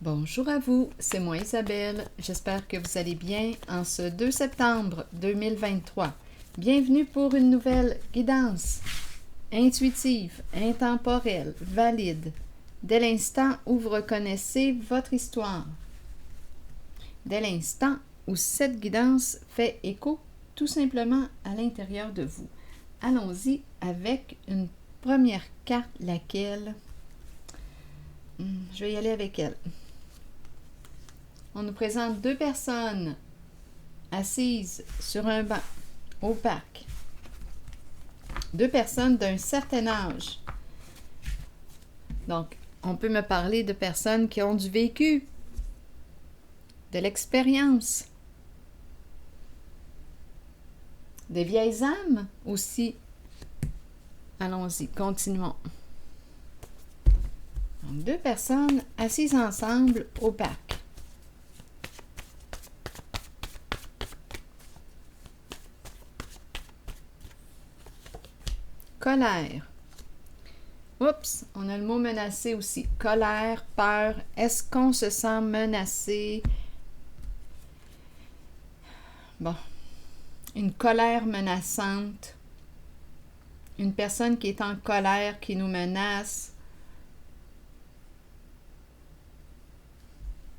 Bonjour à vous, c'est moi Isabelle. J'espère que vous allez bien en ce 2 septembre 2023. Bienvenue pour une nouvelle guidance intuitive, intemporelle, valide, dès l'instant où vous reconnaissez votre histoire. Dès l'instant où cette guidance fait écho tout simplement à l'intérieur de vous. Allons-y avec une première carte, laquelle... Je vais y aller avec elle. On nous présente deux personnes assises sur un banc au parc. Deux personnes d'un certain âge. Donc, on peut me parler de personnes qui ont du vécu, de l'expérience, des vieilles âmes aussi. Allons-y, continuons. Donc, deux personnes assises ensemble au parc. Colère. Oups, on a le mot menacé aussi. Colère, peur. Est-ce qu'on se sent menacé? Bon, une colère menaçante. Une personne qui est en colère, qui nous menace.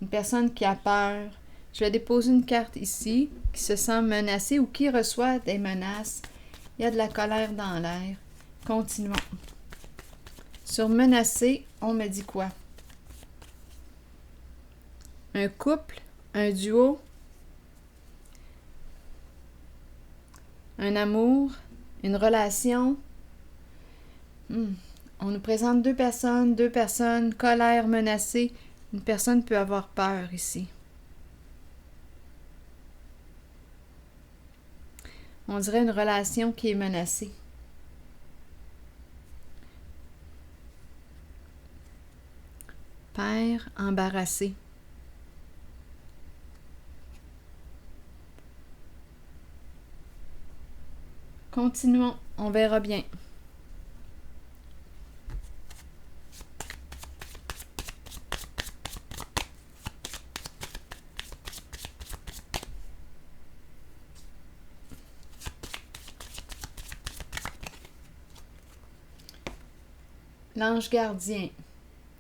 Une personne qui a peur. Je vais déposer une carte ici, qui se sent menacée ou qui reçoit des menaces. Il y a de la colère dans l'air. Continuons. Sur menacé, on me dit quoi? Un couple, un duo, un amour, une relation. On nous présente deux personnes, colère, menacée. Une personne peut avoir peur ici. On dirait une relation qui est menacée. Père embarrassé. Continuons, on verra bien. L'ange gardien.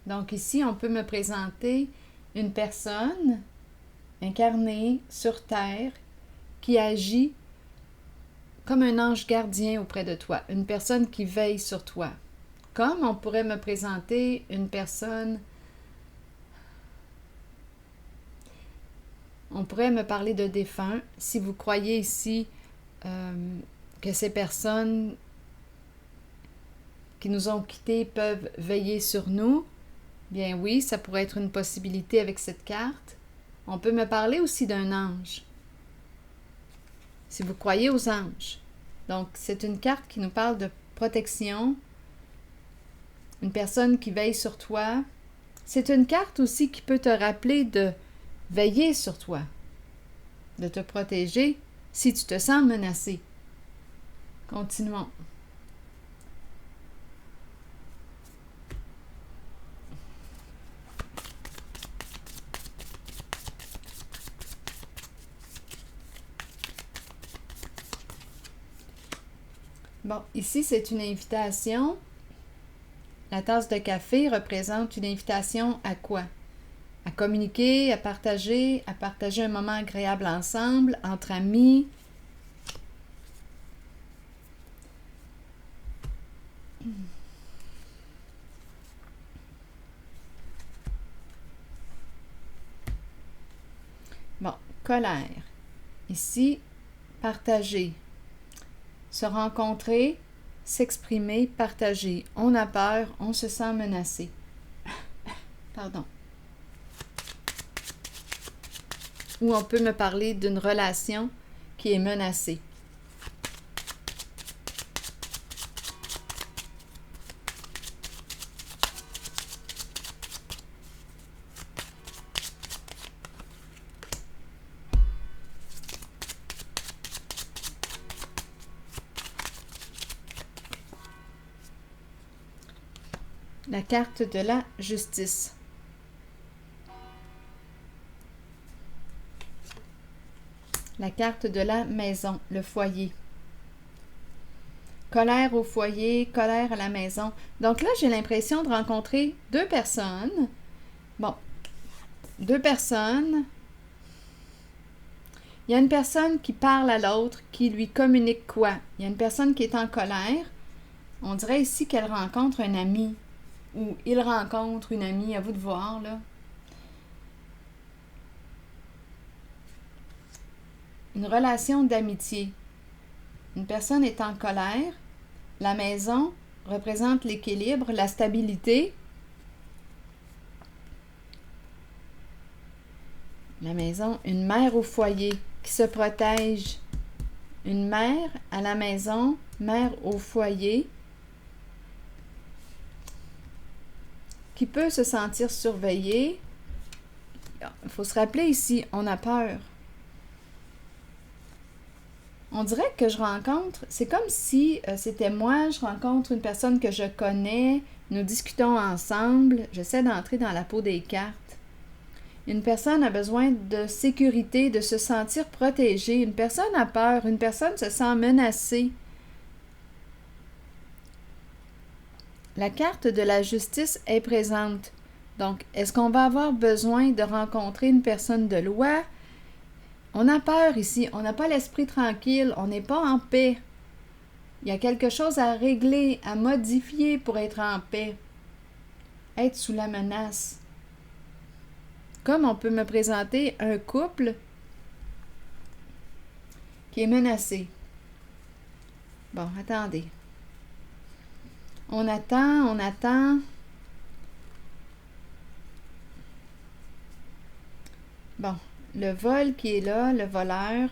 Donc ici, on peut me présenter une personne incarnée sur Terre qui agit comme un ange gardien auprès de toi, une personne qui veille sur toi. Comme on pourrait me présenter une personne, on pourrait me parler de défunts. Si vous croyez ici que ces personnes qui nous ont quittés peuvent veiller sur nous, bien oui, ça pourrait être une possibilité avec cette carte. On peut me parler aussi d'un ange. Si vous croyez aux anges. Donc, c'est une carte qui nous parle de protection, une personne qui veille sur toi. C'est une carte aussi qui peut te rappeler de veiller sur toi, de te protéger si tu te sens menacé. Continuons. Bon, ici, c'est une invitation. La tasse de café représente une invitation à quoi? À communiquer, à partager un moment agréable ensemble, entre amis. Bon, colère. Ici, partager. Se rencontrer, s'exprimer, partager. On a peur, on se sent menacé. Pardon. Ou on peut me parler d'une relation qui est menacée. La carte de la justice. La carte de la maison, le foyer. Colère au foyer, colère à la maison. Donc là, j'ai l'impression de rencontrer deux personnes. Bon, deux personnes. Il y a une personne qui parle à l'autre, qui lui communique quoi? Il y a une personne qui est en colère. On dirait ici qu'elle rencontre un ami. Ou il rencontre une amie, à vous de voir, là. Une relation d'amitié. Une personne est en colère. La maison représente l'équilibre, la stabilité. La maison, une mère au foyer qui se protège. Une mère à la maison, mère au foyer, qui peut se sentir surveillée. Il faut se rappeler ici, on a peur. On dirait que je rencontre, c'est comme si c'était moi, je rencontre une personne que je connais, nous discutons ensemble, j'essaie d'entrer dans la peau des cartes. Une personne a besoin de sécurité, de se sentir protégée. Une personne a peur, une personne se sent menacée. La carte de la justice est présente. Donc, est-ce qu'on va avoir besoin de rencontrer une personne de loi? On a peur ici, on n'a pas l'esprit tranquille, on n'est pas en paix. Il y a quelque chose à régler, à modifier pour être en paix. Être sous la menace. Comme on peut me présenter un couple qui est menacé. Bon, attendez. On attend, on attend. Bon, le vol qui est là, le voleur.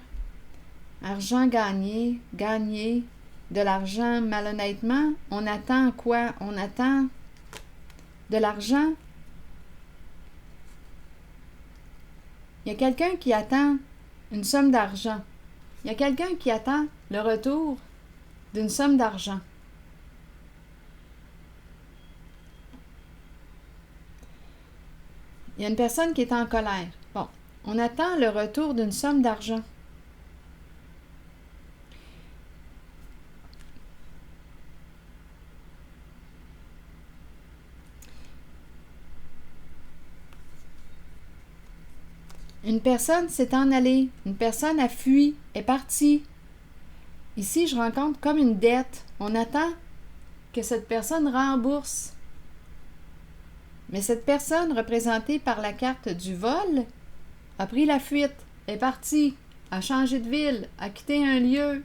Argent gagné, gagné. De l'argent malhonnêtement. On attend quoi? On attend de l'argent. Il y a quelqu'un qui attend une somme d'argent. Il y a quelqu'un qui attend le retour d'une somme d'argent. Il y a une personne qui est en colère. Bon, on attend le retour d'une somme d'argent. Une personne s'est en allée. Une personne a fui, est partie. Ici, je rencontre comme une dette. On attend que cette personne rembourse. Mais cette personne, représentée par la carte du vol, a pris la fuite, est partie, a changé de ville, a quitté un lieu.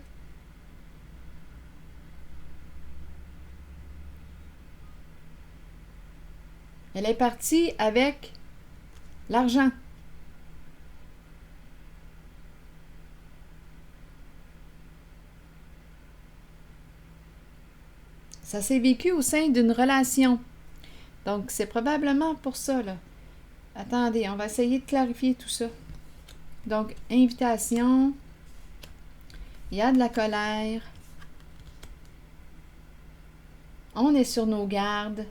Elle est partie avec l'argent. Ça s'est vécu au sein d'une relation. Donc, c'est probablement pour ça, là. Attendez, on va essayer de clarifier tout ça. Donc, invitation. Il y a de la colère. On est sur nos gardes.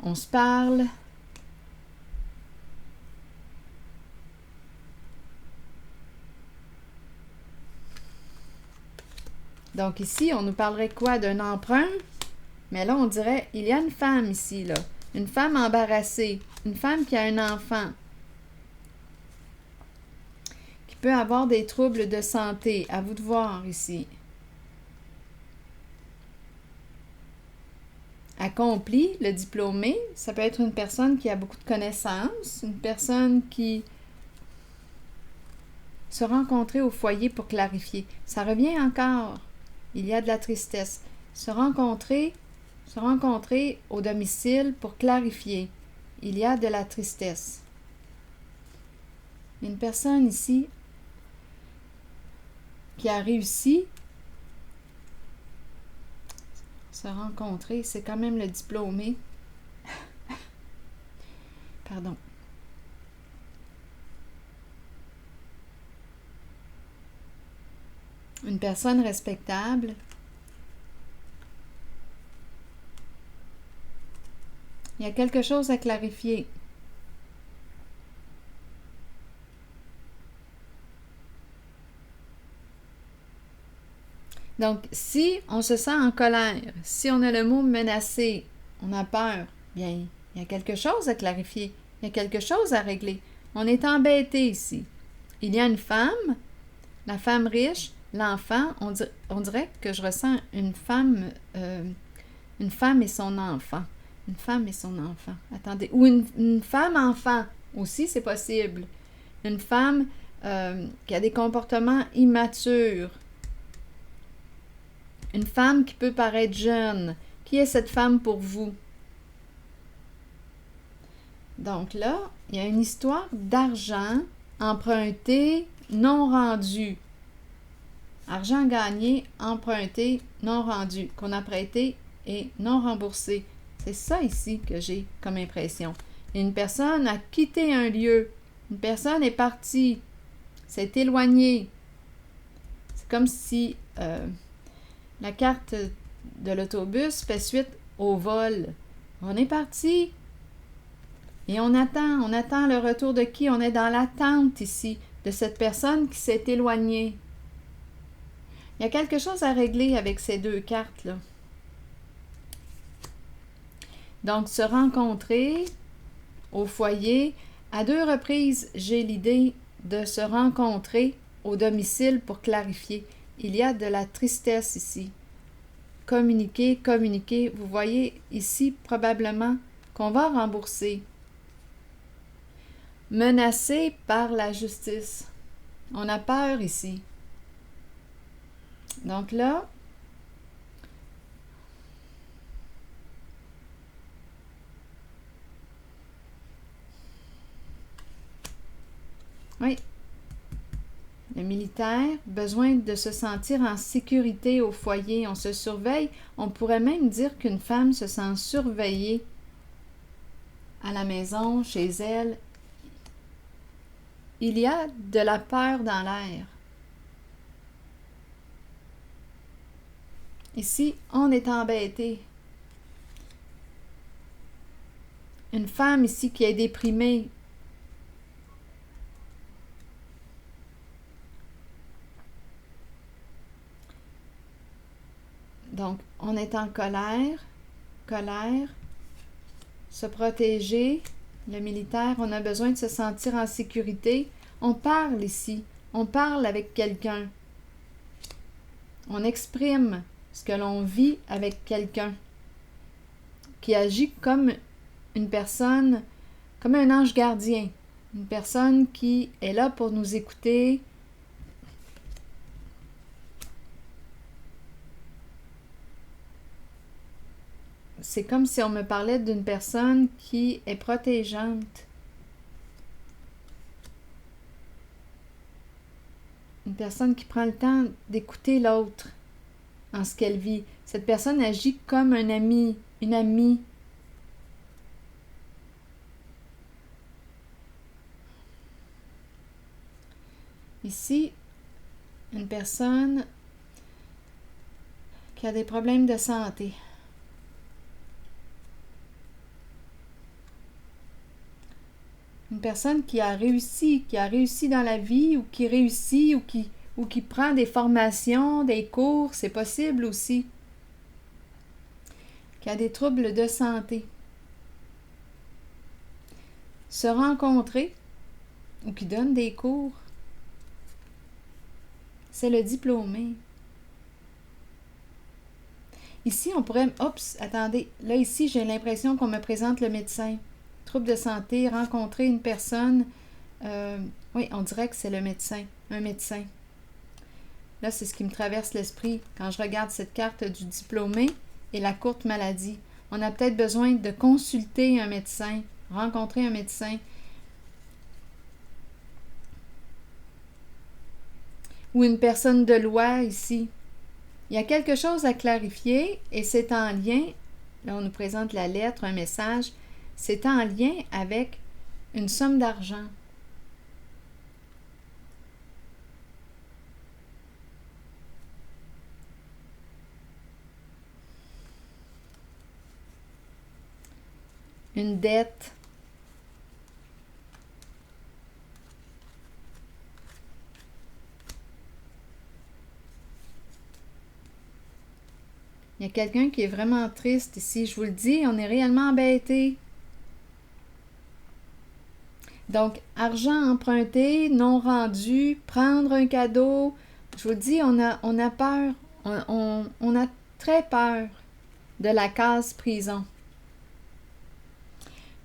On se parle. Donc ici, on nous parlerait quoi? D'un emprunt? Mais là, on dirait, il y a une femme ici, là. Une femme embarrassée. Une femme qui a un enfant. Qui peut avoir des troubles de santé. À vous de voir ici. Accompli, le diplômé, ça peut être une personne qui a beaucoup de connaissances. Une personne qui se rencontrer au foyer pour clarifier. Ça revient encore. Il y a de la tristesse. Se rencontrer au domicile pour clarifier. Il y a de la tristesse. Une personne ici qui a réussi se rencontrer, c'est quand même le diplômé. Pardon. Une personne respectable. Il y a quelque chose à clarifier. Donc, si on se sent en colère, si on a le mot menacé, on a peur, bien, il y a quelque chose à clarifier, il y a quelque chose à régler. On est embêté ici. Il y a une femme, la femme riche, l'enfant, on dirait que je ressens une femme et son enfant. Une femme et son enfant. Attendez. Ou une femme-enfant aussi, c'est possible. Une femme qui a des comportements immatures. Une femme qui peut paraître jeune. Qui est cette femme pour vous? Donc là, il y a une histoire d'argent emprunté, non rendu. Argent gagné, emprunté, non rendu. Qu'on a prêté et non remboursé. C'est ça ici que j'ai comme impression. Une personne a quitté un lieu. Une personne est partie. S'est éloignée. C'est comme si la carte de l'autobus fait suite au vol. On est parti. Et on attend le retour de qui? On est dans l'attente ici, de cette personne qui s'est éloignée. Il y a quelque chose à régler avec ces deux cartes-là. Donc, se rencontrer au foyer. À 2 reprises, j'ai l'idée de se rencontrer au domicile pour clarifier. Il y a de la tristesse ici. Communiquer, communiquer. Vous voyez ici probablement qu'on va rembourser. Menacé par la justice. On a peur ici. Donc là, oui, le militaire, besoin de se sentir en sécurité au foyer. On se surveille. On pourrait même dire qu'une femme se sent surveillée à la maison, chez elle. Il y a de la peur dans l'air. Ici, on est embêté. Une femme ici qui est déprimée. Donc, on est en colère, se protéger, le militaire, on a besoin de se sentir en sécurité. On parle ici, on parle avec quelqu'un. On exprime ce que l'on vit avec quelqu'un qui agit comme une personne, comme un ange gardien, une personne qui est là pour nous écouter. C'est comme si on me parlait d'une personne qui est protégeante. Une personne qui prend le temps d'écouter l'autre en ce qu'elle vit. Cette personne agit comme un ami, une amie. Ici, une personne qui a des problèmes de santé. Une personne qui a réussi dans la vie ou qui réussit ou qui prend des formations, des cours, c'est possible aussi. Qui a des troubles de santé. Se rencontrer ou qui donne des cours. C'est le diplômé. Ici, on pourrait... Oups, attendez. Là, ici, j'ai l'impression qu'on me présente le médecin. Trouble de santé, rencontrer une personne. Oui, on dirait que c'est le médecin. Un médecin. Là, c'est ce qui me traverse l'esprit quand je regarde cette carte du diplômé et la courte maladie. On a peut-être besoin de consulter un médecin, rencontrer un médecin. Ou une personne de loi ici. Il y a quelque chose à clarifier et c'est en lien, là on nous présente la lettre, un message, c'est en lien avec une somme d'argent. Une dette. Il y a quelqu'un qui est vraiment triste ici. Je vous le dis, on est réellement embêté. Donc, argent emprunté, non rendu, prendre un cadeau. Je vous le dis, on a peur. On a très peur de la case prison.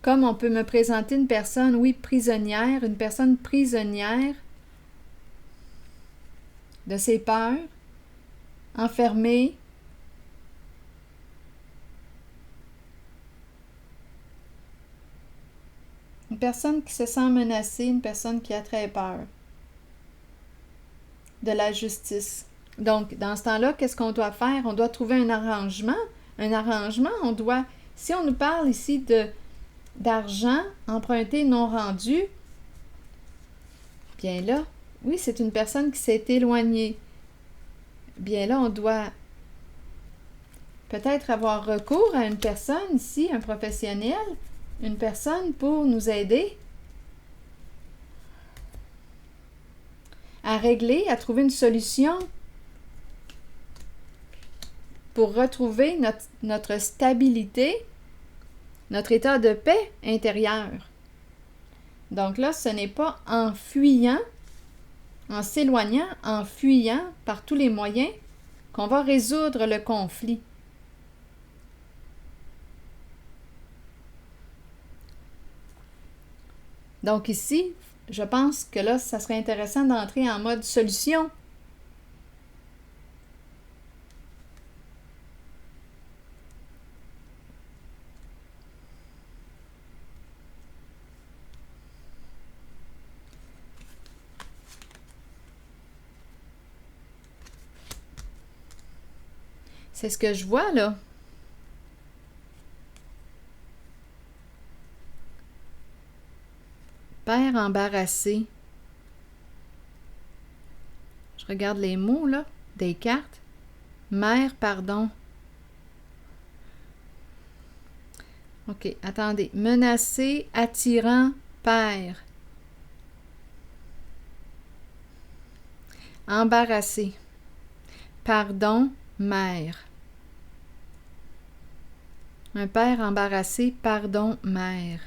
Comme on peut me présenter une personne, oui, prisonnière, une personne prisonnière de ses peurs, enfermée. Une personne qui se sent menacée, une personne qui a très peur de la justice. Donc, dans ce temps-là, qu'est-ce qu'on doit faire? On doit trouver un arrangement. Un arrangement, on doit... Si on nous parle ici d'argent emprunté non rendu, bien là, oui, c'est une personne qui s'est éloignée. Bien là, on doit peut-être avoir recours à une personne ici, un professionnel, une personne pour nous aider à régler, à trouver une solution pour retrouver notre stabilité, notre état de paix intérieur. Donc là, ce n'est pas en fuyant, en s'éloignant, en fuyant par tous les moyens qu'on va résoudre le conflit. Donc ici, je pense que là, ça serait intéressant d'entrer en mode solution. C'est ce que je vois là. Père embarrassé. Je regarde les mots là, des cartes. Mère, pardon. OK, attendez. Menacé, attirant, père. Embarrassé. Pardon, mère. Un père embarrassé, pardon, mère.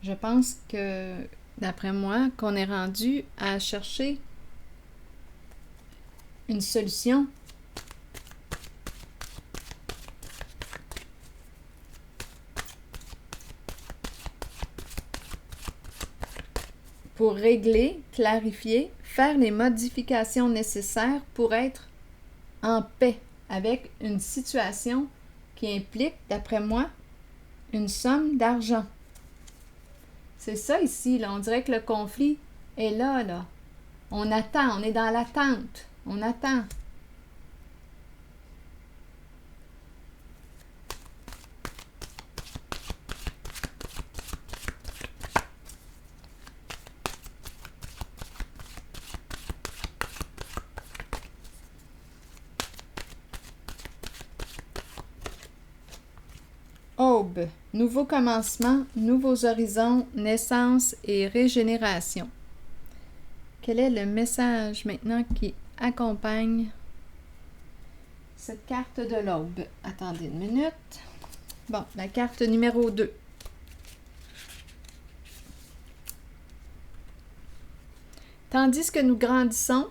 Je pense que, d'après moi, qu'on est rendu à chercher une solution. Pour régler, clarifier, faire les modifications nécessaires pour être en paix avec une situation qui implique, d'après moi, une somme d'argent. C'est ça ici, là. On dirait que le conflit est là, là. On attend, on est dans l'attente. On attend. Aube, nouveau commencement, nouveaux horizons, naissance et régénération. Quel est le message maintenant qui accompagne cette carte de l'aube? Attendez une minute. Bon, la carte numéro 2. Tandis que nous grandissons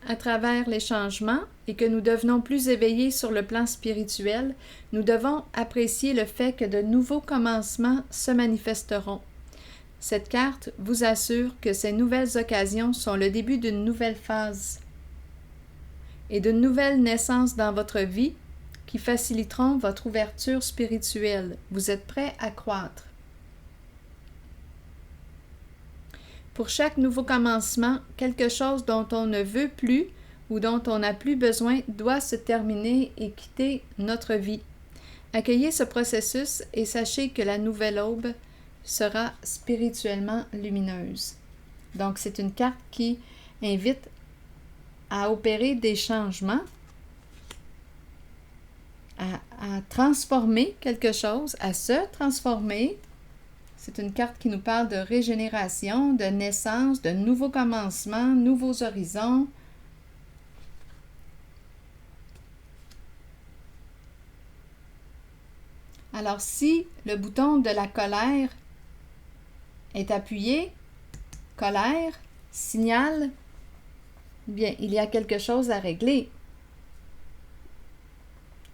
à travers les changements et que nous devenons plus éveillés sur le plan spirituel, nous devons apprécier le fait que de nouveaux commencements se manifesteront. Cette carte vous assure que ces nouvelles occasions sont le début d'une nouvelle phase et de nouvelles naissances dans votre vie qui faciliteront votre ouverture spirituelle. Vous êtes prêt à croître. Pour chaque nouveau commencement, quelque chose dont on ne veut plus ou dont on n'a plus besoin doit se terminer et quitter notre vie. Accueillez ce processus et sachez que la nouvelle aube sera spirituellement lumineuse. Donc, c'est une carte qui invite à opérer des changements à transformer quelque chose, à se transformer. C'est une carte qui nous parle de régénération, de naissance, de nouveaux commencements, nouveaux horizons. Alors, si le bouton de la colère est appuyé, colère, signal, bien, il y a quelque chose à régler.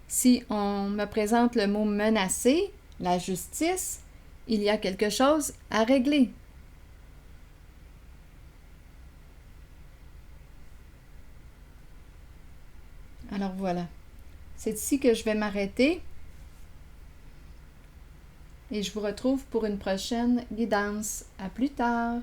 Si on me présente le mot menacer, la justice, il y a quelque chose à régler. Alors voilà, c'est ici que je vais m'arrêter et je vous retrouve pour une prochaine guidance. À plus tard!